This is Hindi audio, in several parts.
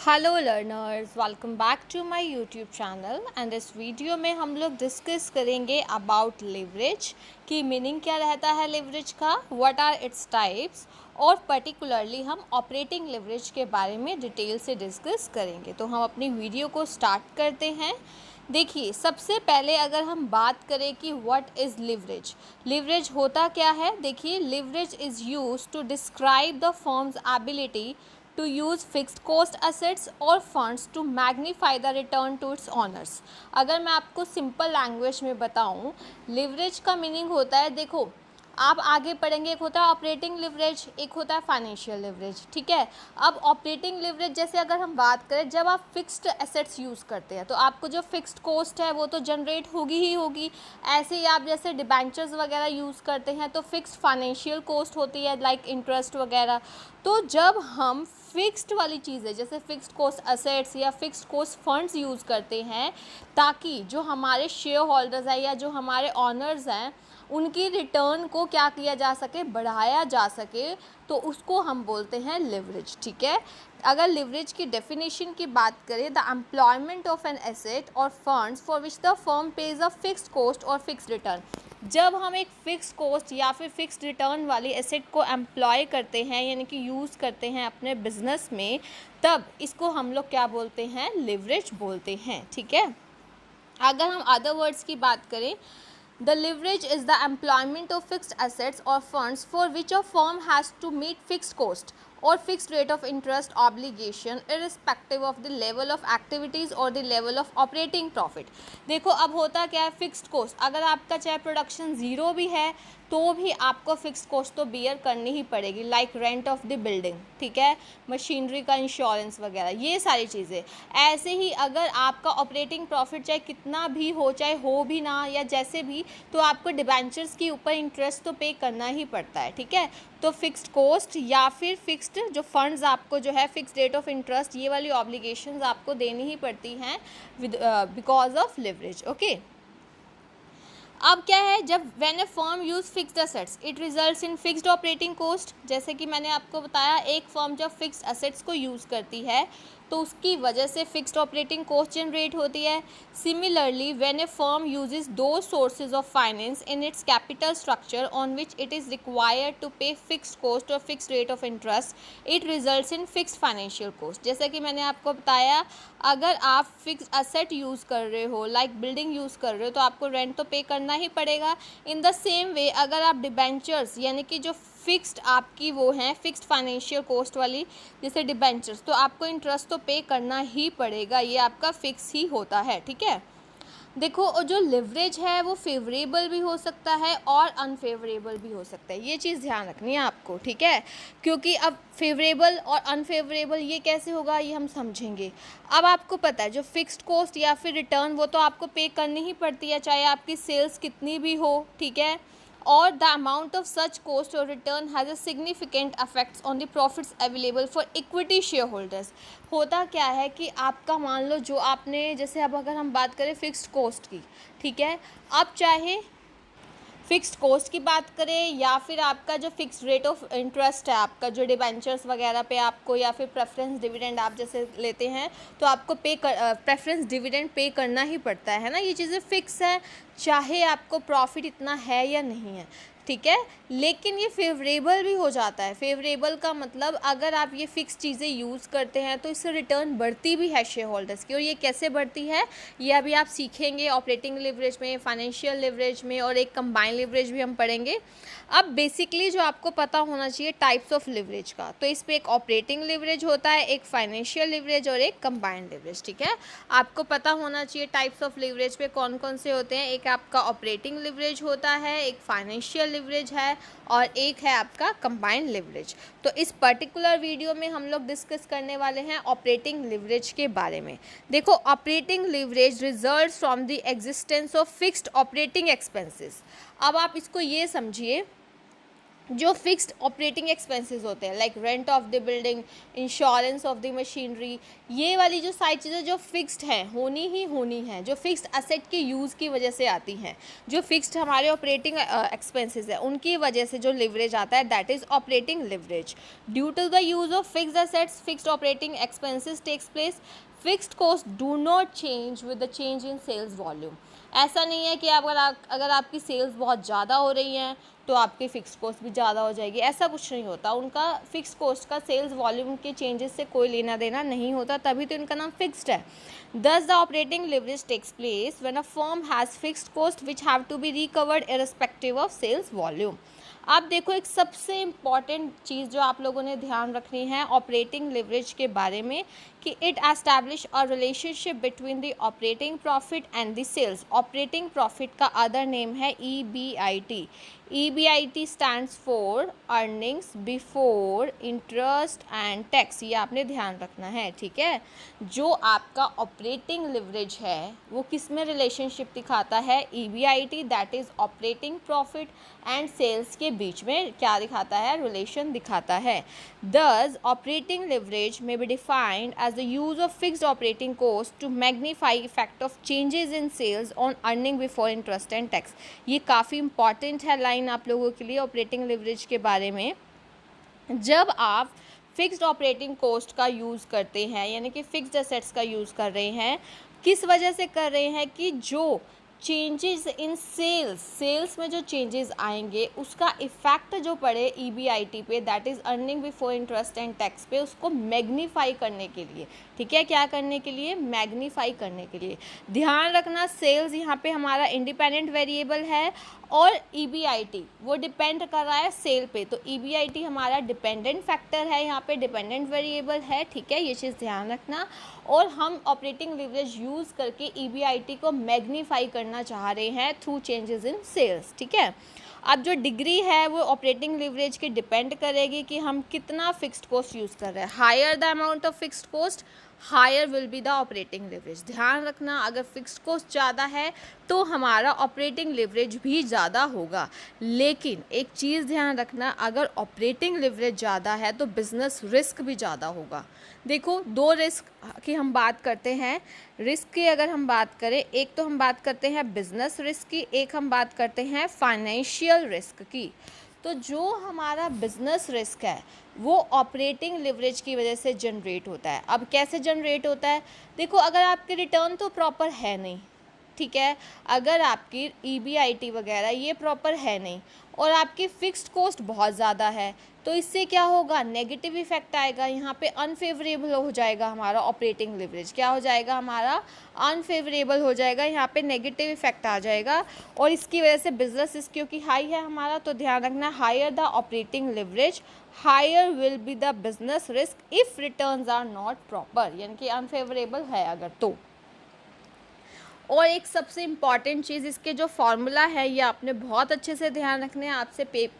Hello learners, welcome back to my YouTube channel and इस वीडियो में हम लोग डिस्कस करेंगे अबाउट लिवरेज की मीनिंग क्या रहता है लिवरेज का, व्हाट आर इट्स टाइप्स और पर्टिकुलरली हम ऑपरेटिंग लिवरेज के बारे में डिटेल से डिस्कस करेंगे। तो हम अपनी वीडियो को स्टार्ट करते हैं। देखिए, सबसे पहले अगर हम बात करें कि व्हाट इज़ लिवरेज, लिवरेज होता क्या है। देखिए, leverage is use to describe the firm's ability to use fixed cost assets or funds to magnify the return to its owners। अगर मैं आपको सिंपल लैंग्वेज में बताऊं, लिवरेज का मीनिंग होता है, देखो आप आगे पढ़ेंगे, एक होता है ऑपरेटिंग लिवरेज, एक होता है फाइनेंशियल लिवरेज। ठीक है, अब ऑपरेटिंग लिवरेज जैसे अगर हम बात करें, जब आप फिक्स्ड एसेट्स यूज़ करते हैं तो आपको जो फिक्स्ड कॉस्ट है वो तो जनरेट होगी ही होगी। ऐसे ही आप जैसे डिबेंचर्स वगैरह यूज़ करते हैं तो फिक्स्ड फाइनेंशियल कॉस्ट होती है, लाइक इंटरेस्ट वगैरह। तो जब हम फिक्स्ड वाली चीज़ें जैसे फिक्स्ड कॉस्ट असेट्स या फिक्स्ड कॉस्ट फंड्स यूज़ करते हैं, ताकि जो हमारे शेयर होल्डर्स हैं या जो हमारे ऑनर्स हैं उनकी रिटर्न को क्या किया जा सके, बढ़ाया जा सके, तो उसको हम बोलते हैं लिवरेज। ठीक है, अगर लिवरेज की डेफिनेशन की बात करें, the employment of an asset और funds for which the firm pays a fixed cost और फिक्स्ड रिटर्न। जब हम एक फ़िक्स कॉस्ट या फिर फिक्स्ड रिटर्न वाली एसेट को एम्प्लॉय करते हैं, यानी कि यूज़ करते हैं अपने बिजनेस में, तब इसको हम लोग क्या बोलते हैं, लिवरेज बोलते हैं। ठीक है, अगर हम अदर वर्ड्स की बात करें, the leverage is the employment of fixed assets or funds for which a firm has to meet fixed cost or fixed rate of interest obligation irrespective of the level of activities or the level of operating profit। देखो, अब होता क्या है, फिक्स्ड कॉस्ट, अगर आपका चाहे प्रोडक्शन ज़ीरो भी है तो भी आपको फिक्स्ड कॉस्ट तो बियर करनी ही पड़ेगी, like rent of the building, ठीक है, मशीनरी का इंश्योरेंस वगैरह, ये सारी चीज़ें। ऐसे ही अगर आपका ऑपरेटिंग प्रॉफिट चाहे कितना भी हो, चाहे हो भी ना या जैसे भी, तो आपको डिबेंचर्स के ऊपर इंटरेस्ट तो पे करना ही पड़ता है। ठीक है, तो फिक्स्ड कॉस्ट या फिर फिक्स्ड जो फंड्स आपको जो है फिक्स्ड रेट ऑफ इंटरेस्ट, ये वाली ऑब्लिगेशंस आपको देनी ही पड़ती हैं with because of leverage. Okay, अब क्या है, जब when a firm use fixed assets it results in fixed operating cost. जैसे कि मैंने आपको बताया, एक फर्म जब फिक्स्ड असेट्स को यूज़ करती है तो उसकी वजह से फिक्स्ड ऑपरेटिंग कॉस्ट जनरेट होती है। Similarly, when a firm uses दो sources of finance in its capital structure on which it is required to pay fixed cost और fixed rate of interest, it results in fixed financial cost. जैसा कि मैंने आपको बताया, अगर आप फिक्स असेट यूज़ कर रहे हो, लाइक बिल्डिंग यूज़ कर रहे हो, तो आपको रेंट तो पे करना ही पड़ेगा। इन द सेम वे, अगर आप डिबेंचर्स यानी कि जो फिक्स्ड आपकी वो हैं फिक्स्ड फाइनेंशियल कॉस्ट वाली जैसे डिबेंचर्स, तो आपको इंटरेस्ट तो पे करना ही पड़ेगा, ये आपका फिक्स ही होता है। ठीक है, देखो, और जो लिवरेज है वो फेवरेबल भी हो सकता है और अनफेवरेबल भी हो सकता है, ये चीज़ ध्यान रखनी है आपको। ठीक है, क्योंकि अब फेवरेबल और अनफेवरेबल ये कैसे होगा ये हम समझेंगे। अब आपको पता है, जो फिक्स्ड कॉस्ट या फिर रिटर्न वो तो आपको पे करनी ही पड़ती है, चाहे आपकी सेल्स कितनी भी हो। ठीक है, और the amount of such cost और return has a significant affects on the profits available for equity shareholders. होता क्या है कि आपका मान लो जो आपने, जैसे अब अगर हम बात करें फिक्स्ड कॉस्ट की, ठीक है, अब चाहे फिक्स्ड कॉस्ट की बात करें या फिर आपका जो फिक्स्ड रेट ऑफ इंटरेस्ट है, आपका जो डिबेंचर्स वगैरह पे आपको, या फिर प्रेफरेंस डिविडेंड आप जैसे लेते हैं तो आपको प्रेफरेंस डिविडेंड पे करना ही पड़ता है ना, ये चीज़ें फिक्स है, चाहे आपको प्रॉफिट इतना है या नहीं है। ठीक है, लेकिन ये फेवरेबल भी हो जाता है। फेवरेबल का मतलब, अगर आप ये फिक्स चीज़ें यूज़ करते हैं तो इससे रिटर्न बढ़ती भी है शेयर होल्डर्स की, और ये कैसे बढ़ती है ये अभी आप सीखेंगे ऑपरेटिंग लिवरेज में, फाइनेंशियल लिवरेज में, और एक कंबाइंड लिवरेज भी हम पढ़ेंगे। अब बेसिकली जो आपको पता होना चाहिए टाइप्स ऑफ लिवरेज का, तो इस पर एक ऑपरेटिंग लिवरेज होता है, एक फाइनेंशियल लिवरेज और एक कंबाइंड लिवरेज। ठीक है, आपको पता होना चाहिए टाइप्स ऑफ लिवरेज पे कौन कौन से होते हैं। एक आपका ऑपरेटिंग लिवरेज होता है, एक फाइनेंशियल लिवरेज है, और एक है आपका कंबाइंड लिवरेज। तो इस पर्टिकुलर वीडियो में हम लोग डिस्कस करने वाले हैं ऑपरेटिंग लिवरेज के बारे में। देखो, operating leverage results from the existence of fixed operating expenses. अब आप इसको ये समझिए जो फिक्स्ड ऑपरेटिंग एक्सपेंसेस होते हैं like rent of the building, insurance of the machinery, ये वाली जो सारी चीज़ें जो फिक्स्ड हैं होनी ही होनी हैं, जो फिक्स्ड असेट के यूज़ की वजह से आती हैं, जो फिक्स्ड हमारे ऑपरेटिंग एक्सपेंसेस है उनकी वजह से जो लिवरेज आता है that is operating leverage. Due to the use of fixed assets fixed operating expenses takes place, fixed cost do not change with the change in sales volume. ऐसा नहीं है कि अगर आपकी सेल्स बहुत ज़्यादा हो रही हैं तो आपकी फ़िक्स कॉस्ट भी ज़्यादा हो जाएगी, ऐसा कुछ नहीं होता। उनका फ़िक्स कॉस्ट का सेल्स वॉल्यूम के चेंजेस से कोई लेना देना नहीं होता, तभी तो इनका नाम फिक्स्ड है। Thus the operating leverage takes place when a firm has fixed cost which have to be recovered irrespective of sales volume. आप देखो एक सबसे इम्पॉर्टेंट चीज़ जो आप लोगों ने ध्यान रखनी है ऑपरेटिंग लिवरेज के बारे में कि it establish a relationship between the operating profit and the sales. Operating profit का अदर नेम है EBIT। EBIT stands for earnings before interest and tax, ये आपने ध्यान रखना है, ठीक है। जो आपका ऑपरेटिंग लिवरेज है वो किस में रिलेशनशिप दिखाता है, EBIT that is operating profit and sales के बीच में क्या दिखाता है, रिलेशन दिखाता है। Thus, operating leverage may be defined as the use of fixed operating costs to magnify effect of changes in sales on earning before interest and tax। ये काफ़ी इंपॉर्टेंट है लाइन आप लोगों के लिए ऑपरेटिंग लिवरेज के बारे में। जब आप फिक्स्ड ऑपरेटिंग कॉस्ट का यूज़ करते हैं यानी कि फिक्स्ड एसेट्स का यूज़ कर रहे हैं, किस वजह से कर रहे हैं कि जो चेंजेस इन सेल्स में जो चेंजेस आएंगे उसका इफ़ेक्ट जो पड़े EBIT पे that is earning before interest and tax पे, उसको मैग्नीफाई करने के लिए, ठीक है। क्या करने के लिए, मैग्नीफाई करने के लिए। ध्यान रखना सेल्स यहाँ पे हमारा इंडिपेंडेंट वेरिएबल है और EBIT वो डिपेंड कर रहा है सेल पे, तो EBIT हमारा डिपेंडेंट फैक्टर है, यहाँ पे डिपेंडेंट वेरिएबल है, ठीक है, ये चीज़ ध्यान रखना। और हम ऑपरेटिंग लिवरेज यूज़ करके EBIT को मैग्नीफाई करना चाह रहे हैं थ्रू चेंजेस इन सेल्स, ठीक है। अब जो डिग्री है वो ऑपरेटिंग लिवरेज के डिपेंड करेगी कि हम कितना फिक्स्ड कॉस्ट यूज़ कर रहे हैं। Higher the amount of fixed cost higher will be the operating leverage. ध्यान रखना अगर फिक्स्ड कॉस्ट ज़्यादा है तो हमारा ऑपरेटिंग लिवरेज भी ज़्यादा होगा। लेकिन एक चीज़ ध्यान रखना, अगर ऑपरेटिंग लिवरेज ज़्यादा है तो बिज़नेस रिस्क भी ज़्यादा होगा। देखो दो रिस्क की हम बात करते हैं, रिस्क की अगर हम बात करें, एक तो हम बात करते हैं बिजनेस रिस्क की, एक हम बात करते हैं फाइनेंशियल रिस्क की। तो जो हमारा बिजनेस रिस्क है वो ऑपरेटिंग लिवरेज की वजह से जनरेट होता है। अब कैसे जनरेट होता है, देखो अगर आपके रिटर्न तो प्रॉपर है नहीं, ठीक है, अगर आपकी EBIT वगैरह ये प्रॉपर है नहीं और आपकी फ़िक्स्ड कॉस्ट बहुत ज़्यादा है तो इससे क्या होगा, नेगेटिव इफेक्ट आएगा, यहाँ पे अनफेवरेबल हो जाएगा हमारा ऑपरेटिंग लिवरेज, क्या हो जाएगा हमारा, अनफेवरेबल हो जाएगा, यहाँ पे नेगेटिव इफेक्ट आ जाएगा। और इसकी वजह से बिजनेस रिस्क क्योंकि हाई है हमारा, तो ध्यान रखना higher the operating leverage higher will be the business risk if returns are not proper, यानी कि अनफेवरेबल है अगर तो। और एक सबसे इम्पॉर्टेंट चीज़, इसके जो फार्मूला है ये आपने बहुत अच्छे से ध्यान रखने हैं,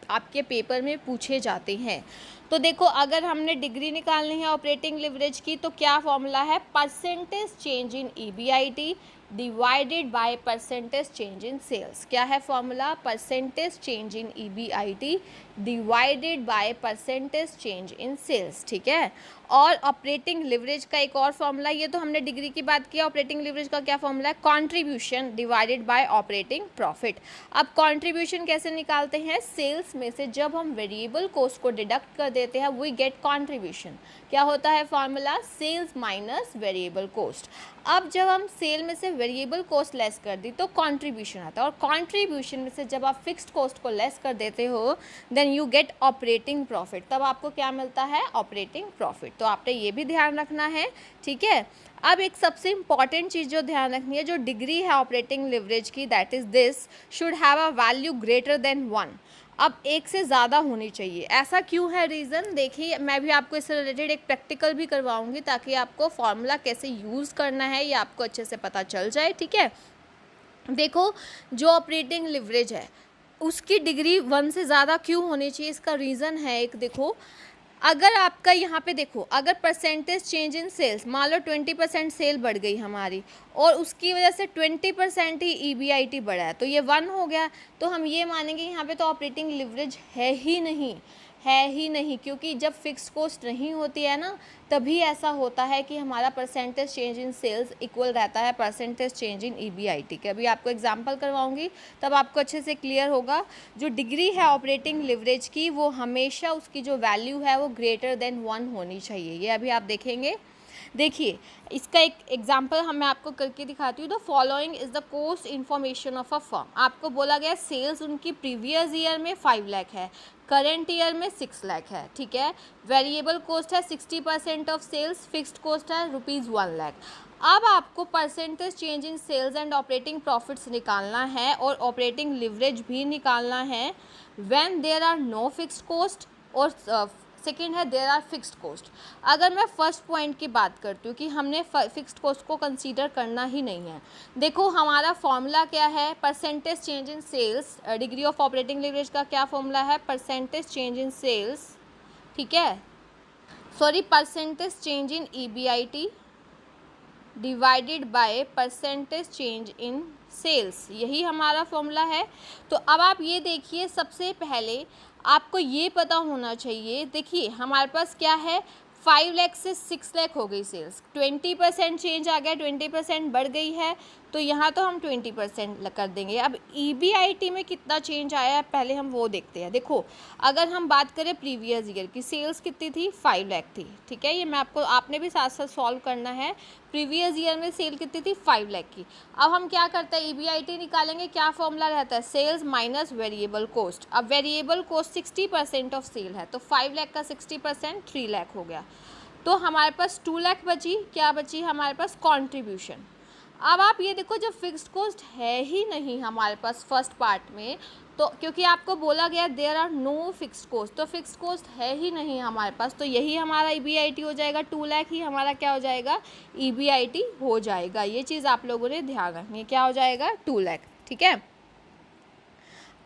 आपके पेपर में पूछे जाते हैं। तो देखो अगर हमने डिग्री निकालनी है ऑपरेटिंग लिवरेज की तो क्या फार्मूला है, percentage change in EBIT divided by percentage change in sales. क्या है formula, percentage change in EBIT divided by percentage change in sales, ठीक है। और ऑपरेटिंग लिवरेज का एक और फॉर्मूला, ये तो हमने डिग्री की बात किया, ऑपरेटिंग लिवरेज का क्या फॉर्मूला है, contribution divided by operating profit. अब कंट्रीब्यूशन कैसे निकालते हैं, सेल्स में से जब हम वेरिएबल कॉस्ट को डिडक्ट कर देते हैं वी गेट कंट्रीब्यूशन। क्या होता है formula, sales minus variable cost. अब जब हम सेल में से वेरिएबल कॉस्ट लेस कर दी तो कंट्रीब्यूशन आता है, और कंट्रीब्यूशन में से जब आप फिक्स्ड कॉस्ट को लेस कर देते हो then you get operating profit, तब आपको क्या मिलता है, ऑपरेटिंग प्रॉफिट। तो आपने ये भी ध्यान रखना है, ठीक है। अब एक सबसे इंपॉर्टेंट चीज़ जो ध्यान रखनी है, जो डिग्री है ऑपरेटिंग लिवरेज की that is this should have a value greater than 1। अब एक से ज़्यादा होनी चाहिए, ऐसा क्यों है रीज़न, देखिए मैं भी आपको इससे रिलेटेड एक प्रैक्टिकल भी करवाऊंगी ताकि आपको फॉर्मूला कैसे यूज़ करना है ये आपको अच्छे से पता चल जाए, ठीक है। देखो जो ऑपरेटिंग लिवरेज है उसकी डिग्री 1 से ज़्यादा क्यों होनी चाहिए, इसका रीज़न है एक, देखो अगर आपका यहाँ पे देखो, अगर परसेंटेज चेंज इन सेल्स, मान लो 20% सेल बढ़ गई हमारी और उसकी वजह से 20% ही EBIT बढ़ा है, तो ये 1 हो गया। तो हम ये मानेंगे यहाँ पे तो ऑपरेटिंग लिवरेज है ही नहीं, है ही नहीं, क्योंकि जब फिक्स कॉस्ट नहीं होती है ना, तभी ऐसा होता है कि हमारा percentage change in sales equal रहता है परसेंटेज चेंज इन EBIT के। अभी आपको एग्जांपल करवाऊंगी तब आपको अच्छे से क्लियर होगा। जो डिग्री है ऑपरेटिंग लिवरेज की, वो हमेशा उसकी जो वैल्यू है वो ग्रेटर देन 1 होनी चाहिए। ये अभी आप देखेंगे। देखिए, इसका एक एग्जाम्पल मैं आपको करके दिखाती हूँ। The following is the cost information of a firm. आपको बोला गया सेल्स उनकी प्रीवियस ईयर में 5 लाख है, करेंट ईयर में 6 लाख है, ठीक है। वेरिएबल कॉस्ट है 60% ऑफ सेल्स, फिक्स्ड कॉस्ट है ₹1 लाख। अब आपको percentage change in sales and operating profits निकालना है और ऑपरेटिंग लिवरेज भी निकालना है when there are no fixed cost, और सेकेंड है देयर आर फिक्स्ड कॉस्ट। अगर मैं फर्स्ट पॉइंट की बात करती हूँ कि हमने फिक्स्ड कॉस्ट को कंसीडर करना ही नहीं है, देखो हमारा फॉर्मूला क्या है, percentage change in sales, degree of operating leverage का क्या फॉर्मूला है, परसेंटेज चेंज इन सेल्स, ठीक है, sorry, percentage change in EBIT divided by percentage change in sales, यही हमारा फॉर्मूला है। तो अब आप ये देखिए, सबसे पहले आपको ये पता होना चाहिए, देखिए हमारे पास क्या है, 5 लाख से 6 लाख हो गई सेल्स, 20% चेंज आ गया, 20% बढ़ गई है, तो यहाँ तो हम 20% कर देंगे। अब EBIT में कितना चेंज आया है पहले हम वो देखते हैं। देखो, अगर हम बात करें प्रीवियस ईयर की, सेल्स कितनी थी, 5 लाख थी, ठीक है, ये मैं आपको, आपने भी साथ साथ सॉल्व करना है। प्रीवियस ईयर में सेल कितनी थी, 5 लाख की। अब हम क्या करते हैं, EBIT निकालेंगे, क्या फॉर्मूला रहता है, सेल्स माइनस वेरिएबल कॉस्ट। अब वेरिएबल कॉस्ट 60% ऑफ सेल है, तो 5 लाख का 60% 3 लाख हो गया, तो हमारे पास 2 लाख बची, क्या बची हमारे पास, कॉन्ट्रीब्यूशन। अब आप ये देखो, जब फिक्स्ड कॉस्ट है ही नहीं हमारे पास फर्स्ट पार्ट में, तो क्योंकि आपको बोला गया there are no fixed cost, तो फिक्स्ड कॉस्ट है ही नहीं हमारे पास, तो यही हमारा EBIT हो जाएगा, 2 लाख ही हमारा क्या हो जाएगा, EBIT हो जाएगा। ये चीज़ आप लोगों ने ध्यान रखनी है, क्या हो जाएगा, 2 लाख, ठीक है।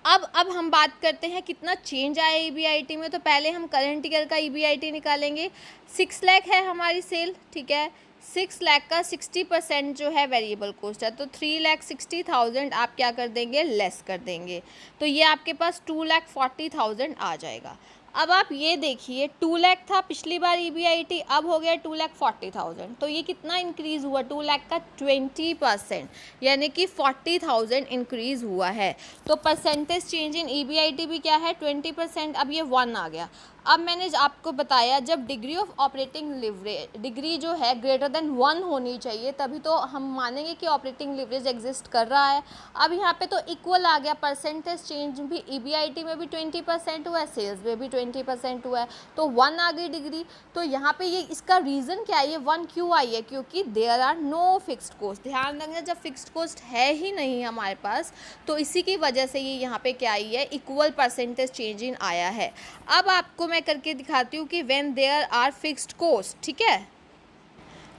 अब हम बात करते हैं कितना चेंज आया EBIT में। तो पहले हम करंट ईयर का EBIT निकालेंगे। 6 लाख है हमारी सेल, ठीक है, 6 लाख का 60% जो है वेरिएबल कॉस्ट है, तो 3,60,000 आप क्या कर देंगे, लेस कर देंगे, तो ये आपके पास 2,40,000 आ जाएगा। अब आप ये देखिए, 2 लाख था पिछली बार EBIT, अब हो गया 2,40,000, तो ये कितना इंक्रीज़ हुआ, 2 लाख का 20%, यानी कि 40,000 इंक्रीज़ हुआ है। तो परसेंटेज चेंज इन EBIT भी क्या है, 20%। अब ये 1 आ गया। अब मैंने आपको बताया, जब degree of operating leverage, degree जो है ग्रेटर देन 1 होनी चाहिए, तभी तो हम मानेंगे कि ऑपरेटिंग लिवरेज एग्जिस्ट कर रहा है। अब यहाँ पे तो इक्वल आ गया, परसेंटेज चेंज भी EBIT में भी 20% हुआ है, सेल्स में भी 20% हुआ है, तो 1 आ गई डिग्री। तो यहाँ पे ये इसका रीज़न क्या है, ये 1 क्यों आई है, क्योंकि there are no fixed cost. ध्यान रखना, जब फिक्स्ड कॉस्ट है ही नहीं हमारे पास, तो इसी की वजह से ये यहाँ पे क्या आई है, इक्वल परसेंटेज चेंज इन आया है। अब आपको मैं करके दिखाती हूँ कि when there are fixed cost, ठीक है,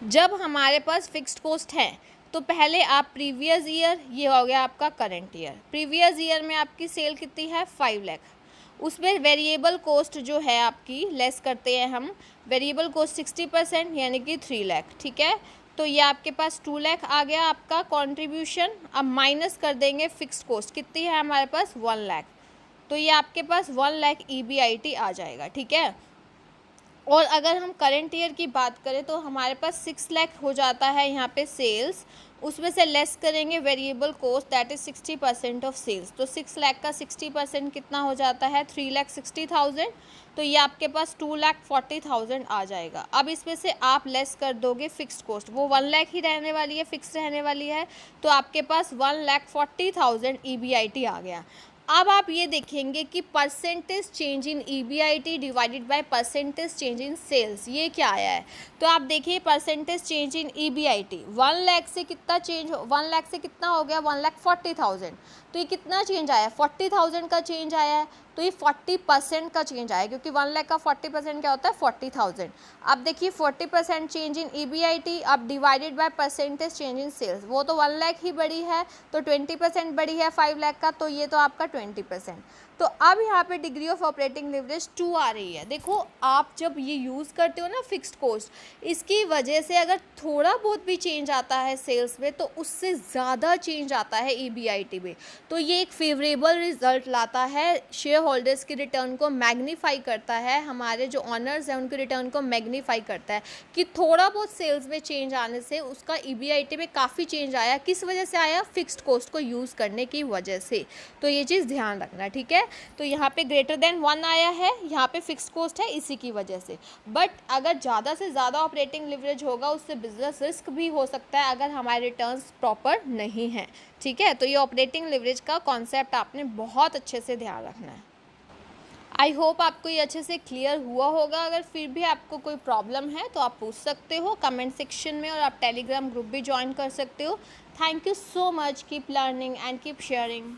जब हमारे पास फिक्स्ड कॉस्ट है, तो पहले आप प्रीवियस ईयर, ये हो गया आपका करंट ईयर, प्रीवियस ईयर में आपकी सेल कितनी है, 5 लाख, उसमें वेरिएबल कॉस्ट जो है आपकी लेस करते हैं हम, वेरिएबल कॉस्ट 60% यानी कि 3 लाख, ठीक है, तो ये आपके पास 2 लाख आ गया आपका कंट्रीब्यूशन। अब माइनस कर देंगे फिक्स्ड कॉस्ट, कितनी है हमारे पास, 1 लाख, तो ये आपके पास 1 लाख EBIT आ जाएगा, ठीक है। और अगर हम करंट ईयर की बात करें, तो हमारे पास 6 लाख हो जाता है यहाँ पे सेल्स, उसमें से लेस करेंगे variable cost, that is 60% of sales, तो 6 लाख का 60% कितना हो जाता है, 3,60,000, तो ये आपके पास 2,40,000 आ जाएगा। अब इसमें से आप लेस कर दोगे फिक्स्ड कॉस्ट, वो 1 लाख ही रहने वाली है, फिक्स रहने वाली है, तो आपके पास 1,40,000 EBIT आ गया। अब आप ये देखेंगे कि percentage change in EBIT divided by percentage change in sales, ये क्या आया है, तो आप देखिए percentage change in EBIT 1 lakh से कितना चेंज, 1 लाख से कितना हो गया, 1,40,000, तो ये कितना चेंज आया, 40,000 का चेंज आया है, तो ये 40% का चेंज आया, क्योंकि 1 लाख का 40% क्या होता है, 40,000। अब देखिए 40% चेंज इन EBIT, अब divided by percentage change in sales, वो तो 1 लाख ही बड़ी है, तो 20% बड़ी है 5 लाख का, तो ये तो आपका 20%। तो अब यहाँ पे डिग्री ऑफ ऑपरेटिंग लिवरेज 2 आ रही है। देखो आप जब ये यूज़ करते हो ना फिक्स्ड कॉस्ट, इसकी वजह से अगर थोड़ा बहुत भी चेंज आता है सेल्स में तो उससे ज़्यादा चेंज आता है ईबीआईटी में। तो ये एक फेवरेबल रिजल्ट लाता है, शेयर होल्डर्स के रिटर्न को मैग्नीफाई करता है, हमारे जो ऑनर्स हैं उनके रिटर्न को मैग्नीफाई करता है कि थोड़ा बहुत सेल्स में चेंज आने से उसका ईबीआईटी में काफ़ी चेंज आया। किस वजह से आया? फिक्स्ड कॉस्ट को यूज़ करने की वजह से। तो ये चीज़ ध्यान रखना, ठीक है। तो यहाँ पे ग्रेटर देन 1 आया है, यहाँ पे फिक्स्ड कॉस्ट है इसी की वजह से। बट अगर ज़्यादा से ज़्यादा ऑपरेटिंग लिवरेज होगा उससे बिजनेस रिस्क भी हो सकता है अगर हमारे रिटर्न्स प्रॉपर नहीं हैं, ठीक है। तो ये ऑपरेटिंग लिवरेज का कॉन्सेप्ट आपने बहुत अच्छे से ध्यान रखना है। आई होप आपको ये अच्छे से क्लियर हुआ होगा। अगर फिर भी आपको कोई प्रॉब्लम है तो आप पूछ सकते हो कमेंट सेक्शन में, और आप टेलीग्राम ग्रुप भी ज्वाइन कर सकते हो। Thank you so much, keep learning and keep sharing.